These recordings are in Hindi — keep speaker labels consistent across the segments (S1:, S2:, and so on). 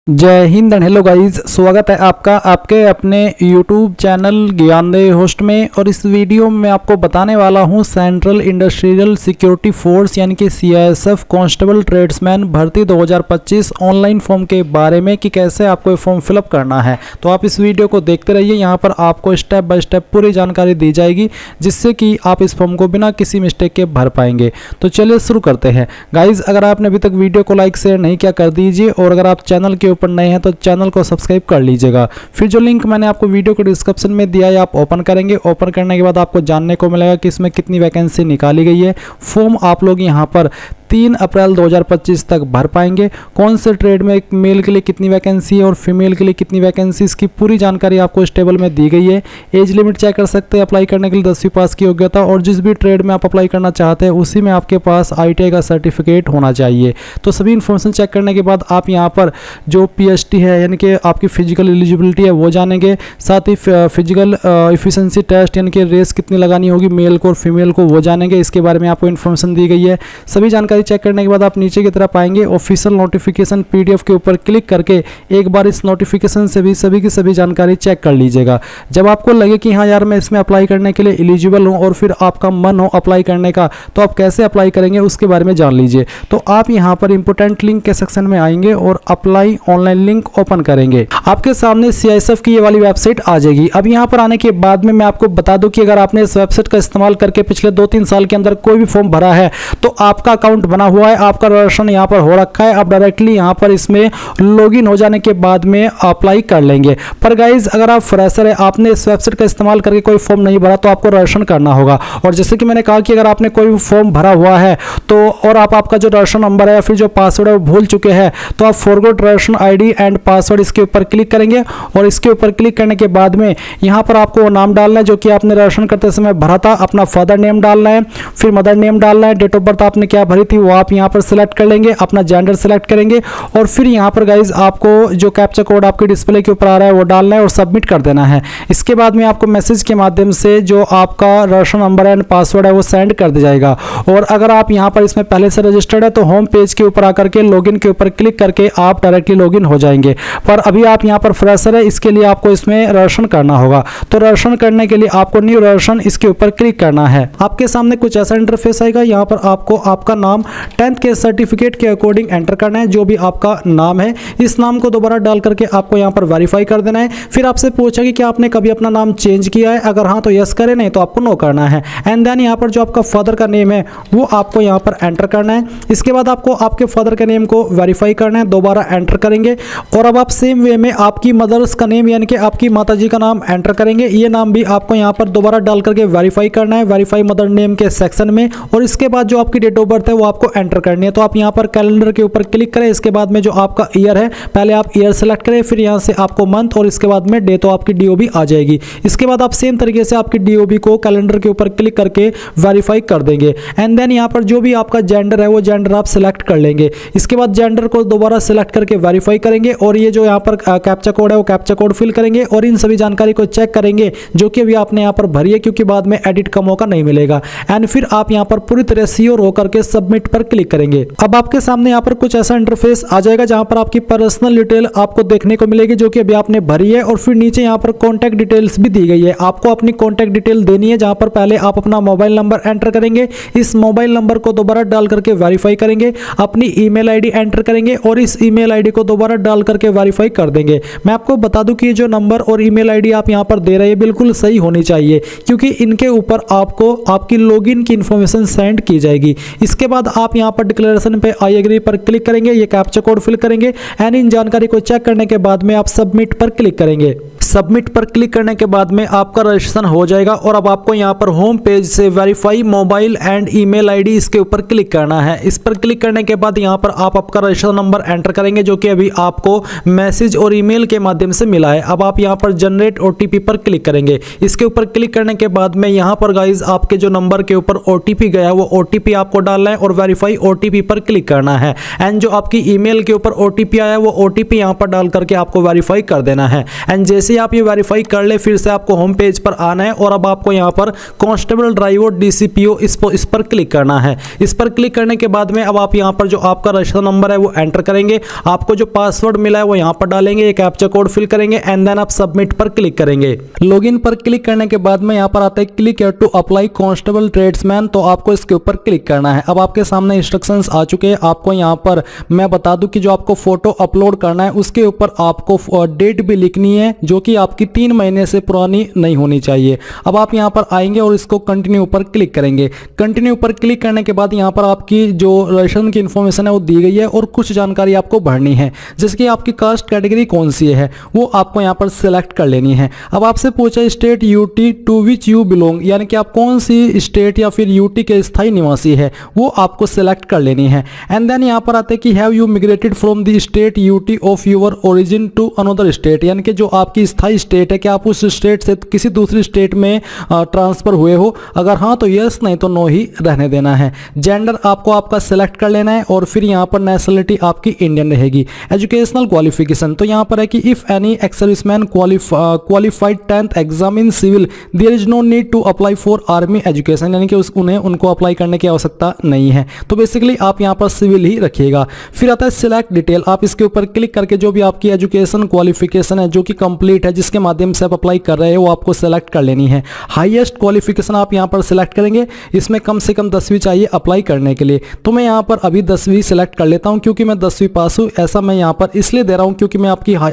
S1: जय हिंद एंड हेलो गाइस, स्वागत है आपका आपके अपने यूट्यूब चैनल ज्ञानदेव होस्ट में। और इस वीडियो में आपको बताने वाला हूं सेंट्रल इंडस्ट्रियल सिक्योरिटी फोर्स यानी कि CISF कांस्टेबल ट्रेड्समैन भर्ती 2025 ऑनलाइन फॉर्म के बारे में कि कैसे आपको ये फॉर्म फिलअप करना है। तो आप इस वीडियो को देखते रहिए, यहाँ पर आपको स्टेप बाय स्टेप पूरी जानकारी दी जाएगी जिससे कि आप इस फॉर्म को बिना किसी मिस्टेक के भर पाएंगे। तो चलिए शुरू करते हैं गाइज। अगर आपने अभी तक वीडियो को लाइक शेयर नहीं किया कर दीजिए, और अगर आप चैनल के ऊपर नए हैं तो चैनल को सब्सक्राइब कर लीजिएगा। फिर जो लिंक मैंने आपको वीडियो के डिस्क्रिप्शन में दिया है आप ओपन करेंगे। ओपन करने के बाद आपको जानने को मिलेगा कि इसमें कितनी वैकेंसी निकाली गई है। फॉर्म आप लोग यहाँ पर 3 अप्रैल 2025 तक भर पाएंगे। कौन से ट्रेड में एक मेल के लिए कितनी वैकेंसी है और फीमेल के लिए कितनी वैकेंसी, इसकी पूरी जानकारी आपको इस टेबल में दी गई है। एज लिमिट चेक कर सकते हैं अप्लाई करने के लिए 10वीं पास की योग्यता, और जिस भी ट्रेड में आप अप्लाई करना चाहते हैं उसी में आपके पास ITI का सर्टिफिकेट होना चाहिए। तो सभी इन्फॉर्मेशन चेक करने के बाद आप यहाँ पर जो PST है यानी कि आपकी फिजिकल एलिजिबिलिटी है वो जानेंगे। साथ ही फिजिकल एफिशिएंसी टेस्ट यानी कि रेस कितनी लगानी होगी मेल को और फीमेल को वो जानेंगे। इसके बारे में आपको इन्फॉर्मेशन दी गई है। सभी जानकारी चेक करने के बाद आप नीचे की तरफ आएंगे, ऑफिशियल नोटिफिकेशन PDF के ऊपर क्लिक करके एक बार इस नोटिफिकेशन से भी सभी की सभी जानकारी चेक कर लीजिएगा। जब आपको लगे कि हाँ यार मैं इसमें अप्लाई करने के लिए एलिजिबल हूँ और फिर आपका मन हो अप्लाई करने का, तो आप कैसे अप्लाई करेंगे उसके बारे में जान लीजिए। तो आप यहाँ पर इंपोर्टेंट लिंक के सेक्शन में आएंगे और अप्लाई ऑनलाइन लिंक ओपन करेंगे। आपके सामने CISF की ये वाली वेबसाइट आ जाएगी। अब यहाँ पर आने के बाद में मैं आपको बता दूं कि अगर आपने इस वेबसाइट का इस्तेमाल करके पिछले 2-3 साल के अंदर कोई भी फॉर्म भरा है तो आपका अकाउंट बना हुआ है, आपका रजिस्ट्रेशन यहाँ पर हो रखा है। आप डायरेक्टली यहाँ पर इसमें लॉगिन हो जाने के बाद में अप्लाई कर लेंगे। पर गाइज अगर आप फ्रेशर है, आपने इस वेबसाइट का इस्तेमाल करके कोई फॉर्म नहीं भरा तो आपको रजिस्ट्रेशन करना होगा। और जैसे कि मैंने कहा कि अगर आपने कोई फॉर्म भरा हुआ है तो और आपका जो रजिस्ट्रेशन नंबर है या फिर जो पासवर्ड है वो भूल चुके हैं तो आप forgot registration ID and password इसके ऊपर क्लिक करेंगे। और इसके ऊपर क्लिक करने के बाद में यहाँ पर आपको वो नाम डालना है जो कि आपने रजिस्ट्रेशन करते समय भरा था। अपना फादर नेम डालना है, फिर मदर नेम डालना है, डेट ऑफ बर्थ आपने क्या भरी थी वो आप यहाँ पर सिलेक्ट कर लेंगे, अपना जेंडर सेलेक्ट करेंगे। और फिर यहाँ पर गाइज आपको जो कैप्चा कोड आपके डिस्प्ले के ऊपर आ रहा है वो डालना है और सबमिट कर देना है। इसके बाद में आपको मैसेज के माध्यम से जो आपका रजिस्ट्रेशन नंबर एंड पासवर्ड है वो सेंड कर दिया जाएगा। और अगर आप यहाँ पर इसमें पहले से रजिस्टर्ड है तो होम पेज के ऊपर आकर के लॉगिन के ऊपर क्लिक करके आप डायरेक्टली लॉगिन हो जाएंगे। पर अभी आप यहाँ पर फ्रेशर है, इसके लिए आपको इसमें रजिस्ट्रेशन करना होगा। तो रजिस्ट्रेशन करने के लिए आपको न्यू रजिस्ट्रेशन इसके ऊपर क्लिक करना है। आपके सामने कुछ ऐसा इंटरफेस आएगा। यहाँ पर आपको आपका नाम 10th के सर्टिफिकेट के अकॉर्डिंग एंटर करना है। जो भी आपका नाम है इस नाम को दोबारा डाल करके आपको यहाँ पर वेरीफाई कर देना है। फिर आपसे पूछेगा कि आपने कभी अपना नाम चेंज किया है, अगर हाँ तो यस करें, नहीं तो आपको नो करना है। एंड देन यहाँ पर जो आपका फादर का नेम है वो आपको यहाँ पर एंटर करना है। इसके बाद आपको आपके फादर के नेम को वेरीफाई करना है, दोबारा एंटर करेंगे। और अब आप सेम वे में आपकी मदर्स का नेम यानी कि आपकी माताजी का नाम एंटर करेंगे। ये नाम भी आपको यहाँ पर दोबारा डाल करके वेरीफाई करना है, वेरीफाई मदर नेम के सेक्शन में। और इसके बाद जो आपकी डेट ऑफ बर्थ है वो आपको एंटर करनी है। तो आप यहाँ पर कैलेंडर के ऊपर क्लिक करें। इसके बाद में जो आपका ईयर है पहले आप ईयर सेलेक्ट करें, फिर यहाँ से आपको मंथ और इसके बाद में डे, तो आपकी DOB आ जाएगी। इसके बाद आप सेम तरीके से आपकी DOB को कैलेंडर के ऊपर क्लिक करके वेरीफाई कर देंगे। एंड देन यहाँ पर जो भी आपका जेंडर है वो जेंडर आप सिलेक्ट कर लेंगे। इसके बाद जेंडर को दोबारा सिलेक्ट करके वेरीफाई करेंगे और ये जो यहाँ पर कैप्चा कोड है वो कैप्चा कोड फिल करेंगे और इन सभी जानकारी को चेक करेंगे जो कि अभी आपने यहाँ पर भरी है, क्योंकि बाद में एडिट का मौका नहीं मिलेगा। एंड फिर आप यहाँ पर पूरी तरह श्योर होकर के सबमिट पर क्लिक करेंगे। अब आपके सामने यहाँ पर कुछ ऐसा इंटरफेस आ जाएगा जहां पर आपकी पर्सनल डिटेल आपको देखने को मिलेगी जो कि अभी आपने भरी है। और फिर नीचे यहाँ पर कॉन्टैक्ट डिटेल्स भी दी गई है। आपको अपनी कॉन्टैक्ट डिटेल देनी है, जहां पर पहले आप अपना मोबाइल नंबर एंटर करेंगे, इस मोबाइल नंबर को दोबारा डाल करके वेरीफाई करेंगे, अपनी ईमेल ID एंटर करेंगे और इस ईमेल ID को दोबारा डाल करके वेरीफाई कर देंगे। मैं आपको बता दूं कि ये जो नंबर और ईमेल ID आप यहाँ पर दे रहे हैं बिल्कुल सही होनी चाहिए, क्योंकि इनके ऊपर आपको आपकी लॉगिन की इंफॉर्मेशन सेंड की जाएगी। इसके बाद आप यहाँ पर डिक्लेरेशन पे आई एग्री पर क्लिक करेंगे, ये कैप्चा कोड फिल करेंगे एंड इन जानकारी को चेक करने के बाद में आप सबमिट पर क्लिक करेंगे। सबमिट पर क्लिक करने के बाद में आपका रजिस्ट्रेशन हो जाएगा। और अब आपको यहाँ पर होम पेज से verify mobile and email ID इसके ऊपर क्लिक करना है। इस पर क्लिक करने के बाद यहाँ पर आप आपका रजिस्ट्रेशन नंबर एंटर करेंगे जो कि अभी आपको मैसेज और ईमेल के माध्यम से मिला है। अब आप यहाँ पर जनरेट OTP पर क्लिक करेंगे। इसके ऊपर क्लिक करने के बाद में यहाँ पर गाइज आपके जो नंबर के ऊपर OTP गया वो OTP आपको डालना है और वेरीफाई OTP पर क्लिक करना है। एंड जो आपकी ईमेल के ऊपर OTP आया वो OTP यहाँ पर डाल करके आपको वेरीफाई कर देना है। एंड जैसे आप ये वेरीफाई कर ले, फिर से आपको होम पेज पर आना है और अब आपको यहाँ पर कांस्टेबल ड्राइव और डीसीपीओ इस पर क्लिक करना है। इस पर क्लिक करने के बाद में अब आप यहाँ पर जो आपका रजिस्टर नंबर है वो एंटर करेंगे, आपको जो पासवर्ड मिला है वो यहाँ पर डालेंगे, एक कैप्चा कोड फिल करेंगे एंड देन आप सबमिट पर क्लिक करेंगे। लॉगिन पर क्लिक करने के बाद में यहाँ पर आता है click here to apply constable tradesman, तो आपको इसके ऊपर क्लिक करना है। अब आपके सामने इंस्ट्रक्शंस आ चुके हैं। आपको यहाँ पर मैं बता दूं कि जो आपको फोटो अपलोड करना है उसके ऊपर आपको डेट भी लिखनी है जो कि आपकी 3 महीने से पुरानी नहीं होनी चाहिए। अब आप यहाँ पर आएंगे और इसको कंटिन्यू पर क्लिक करेंगे। कंटिन्यू पर क्लिक करने के बाद यहाँ पर आपकी जो रजिस्ट्रेशन की इंफॉर्मेशन है वो दी गई है और कुछ जानकारी आपको भरनी है, जैसे कि आपकी कास्ट कैटेगरी कौन सी है वो आपको यहाँ पर सिलेक्ट कर लेनी है। अब आपसे पूछा state UT to which you belong, यानी कि आप कौन सी स्टेट या फिर यूटी के स्थायी निवासी है वो आपको सिलेक्ट कर लेनी है। एंड देन यहाँ पर आते हैं कि have you migrated from the state UT of your origin to another state, यानी कि जो आपकी स्थायी स्टेट है कि आप उस स्टेट से किसी दूसरी स्टेट में ट्रांसफर हुए हो, अगर हाँ तो यस, नहीं तो नो ही रहने देना है। जेंडर आपको आपका सिलेक्ट कर लेना है और फिर यहाँ पर नेशनलिटी आपकी इंडियन रहेगी। एजुकेशनल क्वालिफिकेशन तो यहाँ पर है कि if any ex serviceman qualified 10th exam in civil there is no need to apply for army education, यानी कि उनको अप्लाई करने की आवश्यकता नहीं है। तो बेसिकली आप यहाँ पर सिविल ही रखिएगा। फिर आता है सिलेक्ट डिटेल, आप इसके ऊपर क्लिक करके जो भी आपकी एजुकेशन क्वालिफिकेशन है जो कि कंप्लीट है, जिसके माध्यम से आप अप्लाई कर रहे हो वो आपको सेलेक्ट कर लेनी है। हाईएस्ट क्वालिफिकेशन आप यहाँ पर सिलेक्ट करेंगे, इसमें कम से कम 10वीं चाहिए अप्लाई करने के लिए। तो मैं यहाँ पर अभी 10वीं सिलेक्ट कर लेता हूँ क्योंकि मैं 10वीं पास हूँ। ऐसा मैं यहाँ पर इसलिए दे रहा हूँ क्योंकि मैं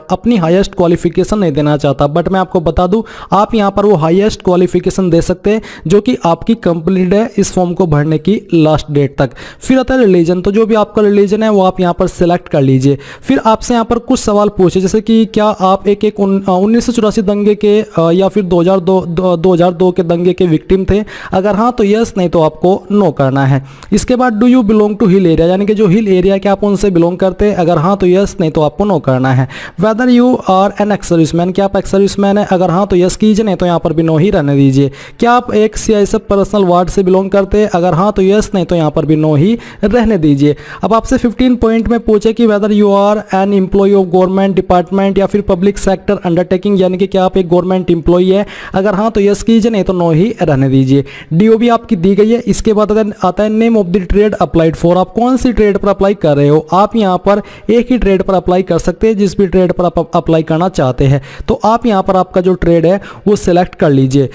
S1: अपनी हाईएस्ट क्वालिफिकेशन नहीं देना चाहता, बट मैं आपको बता दूँ आप यहाँ पर वो हाईएस्ट क्वालिफिकेशन दे सकते हैं जो कि आपकी कंप्लीट है इस फॉर्म को भरने की लास्ट डेट तक। फिर आता है रिलीजन, तो जो भी आपका रिलीजन है वो आप यहाँ पर सिलेक्ट कर लीजिए। फिर आपसे यहाँ पर कुछ सवाल पूछे, जैसे कि क्या आप 1984 दंगे के या फिर 2002 के दंगे के विक्टिम थे, अगर हाँ तो यस, नहीं तो आपको नो करना है। इसके बाद do you belong to hill area, यानी कि जो हिल एरिया के आप उनसे बिलोंग करते हैं, अगर हाँ तो यस, नहीं तो आपको नो करना है। Whether you are an ex serviceman, क्या आप एक्स सर्विसमैन है, अगर हाँ तो यस कीजिए, नहीं तो यहाँ पर भी नो ही रहने दीजिए। क्या आप एक सीआईएसएफ पर्सनल वार्ड से बिलोंग करते हैं, अगर हाँ तो यस, नहीं तो यहाँ पर भी नो ही रहने दीजिए। अब आपसे 15 पॉइंट में पूछे कि whether you are an employ of government department या फिर पब्लिक सेक्टर अंडरटेकिंग, यानी कि क्या आप एक गवर्नमेंट एम्प्लॉय है, अगर हाँ तो यस कीजिए, नहीं तो नो ही रहने दीजिए। डीओबी आपकी दी गई है। इसके बाद आता है name of the trade applied for, आप कौन सी ट्रेड पर अप्लाई कर रहे हो। आप यहाँ पर एक ही ट्रेड पर अप्लाई कर सकते हैं, जिस भी ट्रेड पर आप अप्लाई करना चाहते हैं। तो आप यहाँ पर आपका जो ट्रेड है वो सिलेक्ट कर लीजिए।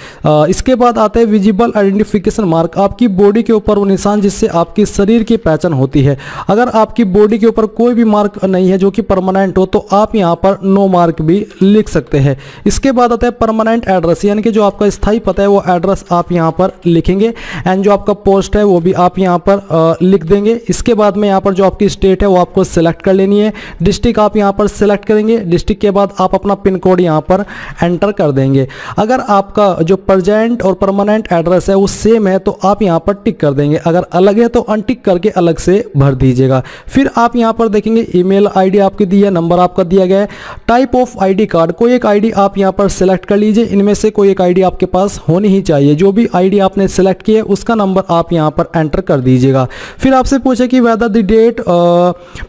S1: इसके बाद आता है विजिबल आइडेंटिफिकेशन मार्क, आपकी बॉडी के ऊपर वो निशान जिससे आपकी शरीर की पहचान होती है। अगर आपकी बॉडी के ऊपर कोई भी मार्क नहीं है जो कि परमानेंट हो, तो आप यहाँ पर नो मार्क भी लिख सकते हैं। इसके बाद आता है परमानेंट एड्रेस, यानी कि जो आपका स्थायी पता है वो एड्रेस आप यहाँ पर लिखेंगे एंड जो आपका पोस्ट है वो भी आप यहाँ पर लिख देंगे। इसके बाद में यहाँ पर जो आपकी स्टेट है वो आपको सिलेक्ट कर लेनी है। डिस्ट्रिक्ट आप यहाँ पर सिलेक्ट करेंगे। डिस्ट्रिक्ट के बाद आप अपना पिन कोड यहाँ पर एंटर कर देंगे। अगर आपका जो प्रेजेंट और परमानेंट एड्रेस है वो सेम है तो आप यहाँ पर टिक कर देंगे, अगर अलग है तो अनटिक करके अलग से भर दीजिएगा। फिर आप यहाँ पर देखेंगे ईमेल आईडी आपकी दी है, नंबर आपका दिया गया है। टाइप ऑफ आईडी कार्ड, कोई एक आईडी आप यहाँ पर सिलेक्ट कर लीजिए। इनमें से कोई एक आईडी आपके पास होनी ही चाहिए। जो भी आईडी आपने सिलेक्ट की है उसका नंबर आप यहाँ पर एंटर कर दीजिएगा। फिर आपसे पूछे कि whether the date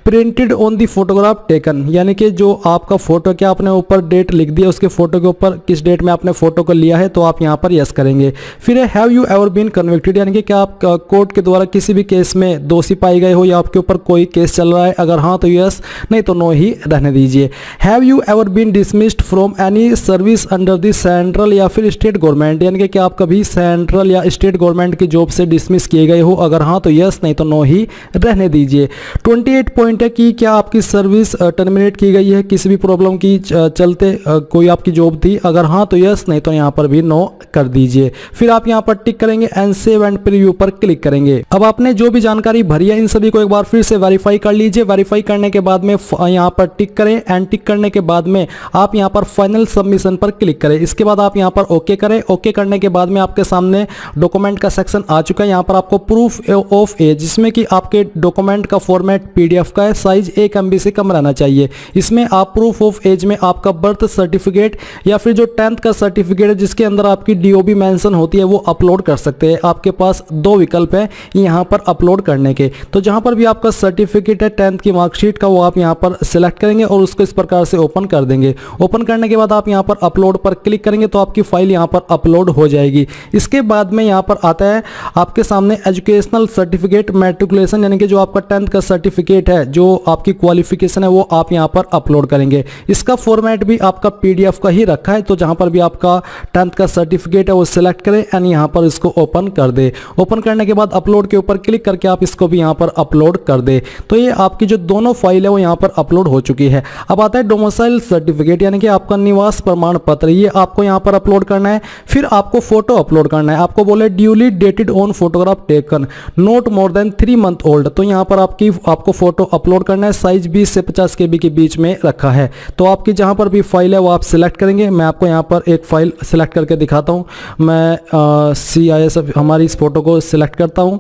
S1: printed on the photograph taken, यानी कि जो आपका फोटो, क्या आपने ऊपर डेट लिख दिया उसके फोटो के ऊपर किस डेट में आपने फोटो को लिया है, तो आप यहाँ पर यस करेंगे। फिर है have you ever been convicted, यानी कि क्या आप कोर्ट के द्वारा किसी भी केस में दोषी पाए गए हो या आपके ऊपर कोई केस चल रहा है, अगर हाँ तो यस, नहीं तो नो ही रहने दीजिए। Have you ever been dismissed from any service under the central या फिर स्टेट गवर्नमेंट, यानी कि क्या आप कभी सेंट्रल या स्टेट गवर्नमेंट की जॉब से डिसमिस किए गए हो, अगर हाँ तो यस, नहीं तो नो ही रहने दीजिए। 28 पॉइंट है कि क्या आपकी सर्विस टर्मिनेट की गई है किसी भी प्रॉब्लम की चलते, कोई आपकी जॉब थी, अगर हाँ तो यस, नहीं तो यहाँ पर भी नो कर दीजिए। फिर आप यहाँ पर टिक करेंगे एंड सेव एंड प्रीव्यू पर क्लिक करेंगे। अब आपने जो भी जानकारी भरी है इन सभी को एक बार फिर से वेरीफाई कर लीजिए। वेरीफाई करने के बाद में यहाँ पर टिक करें एंड टिक करने के बाद में आप यहाँ पर फाइनल सबमिशन पर क्लिक करें। इसके बाद आप यहाँ पर ओके करें। ओके करने के बाद में आपके सामने डॉक्यूमेंट का सेक्शन आ चुका है। यहाँ पर आपको प्रूफ ऑफ एज, जिसमें कि आपके डॉक्यूमेंट का फॉर्मेट पीडीएफ का है, साइज 1 MB से कम रहना चाहिए। इसमें आप प्रूफ ऑफ एज में आपका बर्थ सर्टिफिकेट या फिर जो 10th का सर्टिफिकेट है जिसके अंदर आपकी डीओबी मेंशन होती है वो अपलोड कर सकते हैं। आपके पास 2 विकल्प है यहाँ पर अपलोड करने के। तो जहाँ पर भी आपका सर्टिफिकेट है 10th की मार्कशीट का वो आप यहाँ पर सिलेक्ट करेंगे और उसको इस प्रकार से ओपन कर देंगे। ओपन करने के बाद आप यहाँ पर अपलोड पर क्लिक करेंगे तो आपकी फाइल यहाँ पर अपलोड हो जाएगी। इसके बाद में यहाँ पर आता है आपके सामने एजुकेशनल सर्टिफिकेट मैट्रिकुलेशन, यानी कि जो आपका 10th का सर्टिफिकेट है, जो आपकी क्वालिफिकेशन है, वो आप यहाँ पर अपलोड करेंगे। इसका फॉर्मेट भी आपका PDF का ही रखा है, तो जहाँ पर भी आपका 10th का सर्टिफिकेट है वो सिलेक्ट करें एंड यहाँ पर इसको ओपन कर दे। ओपन करने के बाद अपलोड के ऊपर क्लिक करके आप इसको भी यहाँ पर अपलोड कर दे। तो ये आपकी जो दोनों फाइल है वो यहाँ पर अपलोड हो चुकी है। अब आता है डोमिसाइल सर्टिफिकेट, यानी कि आपका निवास प्रमाण पत्र, ये आपको यहाँ पर अपलोड करना है। फिर आपको फोटो अपलोड करना है। आपको बोले duly dated on photograph taken not more than 3 month old, तो यहाँ पर आपको फोटो अपलोड करना है। साइज 20 से 50 KB के बीच में रखा है। तो आपकी जहाँ पर भी फाइल है वो आप सिलेक्ट करेंगे। मैं आपको यहाँ पर एक फाइल सिलेक्ट करके दिखाता हूँ। मैं CIS हमारी इस फोटो को सिलेक्ट करता हूँ।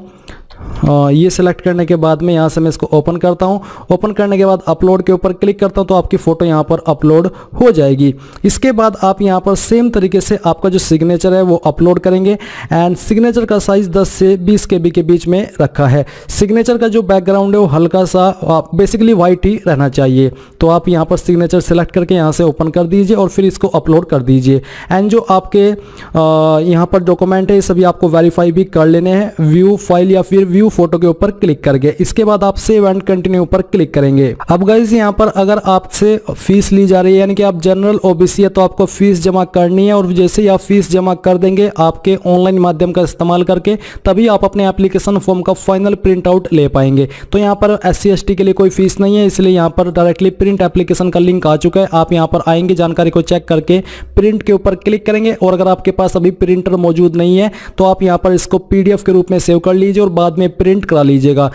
S1: ये सिलेक्ट करने के बाद में यहाँ से मैं इसको ओपन करता हूँ। ओपन करने के बाद अपलोड के ऊपर क्लिक करता हूँ तो आपकी फ़ोटो यहाँ पर अपलोड हो जाएगी। इसके बाद आप यहाँ पर सेम तरीके से आपका जो सिग्नेचर है वो अपलोड करेंगे एंड सिग्नेचर का साइज़ 10 से 20 KB के बीच में रखा है। सिग्नेचर का जो बैकग्राउंड है वो हल्का सा बेसिकली वाइट ही रहना चाहिए। तो आप यहाँ पर सिग्नेचर सेलेक्ट करके यहाँ से ओपन कर दीजिए और फिर इसको अपलोड कर दीजिए। एंड जो आपके यहाँ पर डॉक्यूमेंट है ये सभी आपको वेरीफाई भी कर लेने हैं व्यू फाइल या फिर व्यू फोटो के ऊपर क्लिक करके। इसके बाद आप सेव एंड कंटिन्यू पर क्लिक करेंगे। अब गाइस यहाँ पर अगर आपसे फीस ली जा रही है, यानी कि आप जनरल OBC है, तो आपको फीस जमा करनी है और जैसे ही आप फीस जमा कर देंगे आपके ऑनलाइन माध्यम का इस्तेमाल करके, तभी आप अपने एप्लीकेशन फॉर्म का फाइनल प्रिंट आउट ले पाएंगे। तो यहाँ पर SC ST के लिए कोई फीस नहीं है, इसलिए यहाँ पर डायरेक्टली प्रिंट एप्लीकेशन का लिंक आ चुका है। आप यहाँ पर आएंगे, जानकारी को चेक करके प्रिंट के ऊपर क्लिक करेंगे और अगर आपके पास अभी प्रिंटर मौजूद नहीं है तो आप यहाँ पर इसको PDF के रूप में सेव कर लीजिए और बाद में प्रिंट करा लीजिएगा।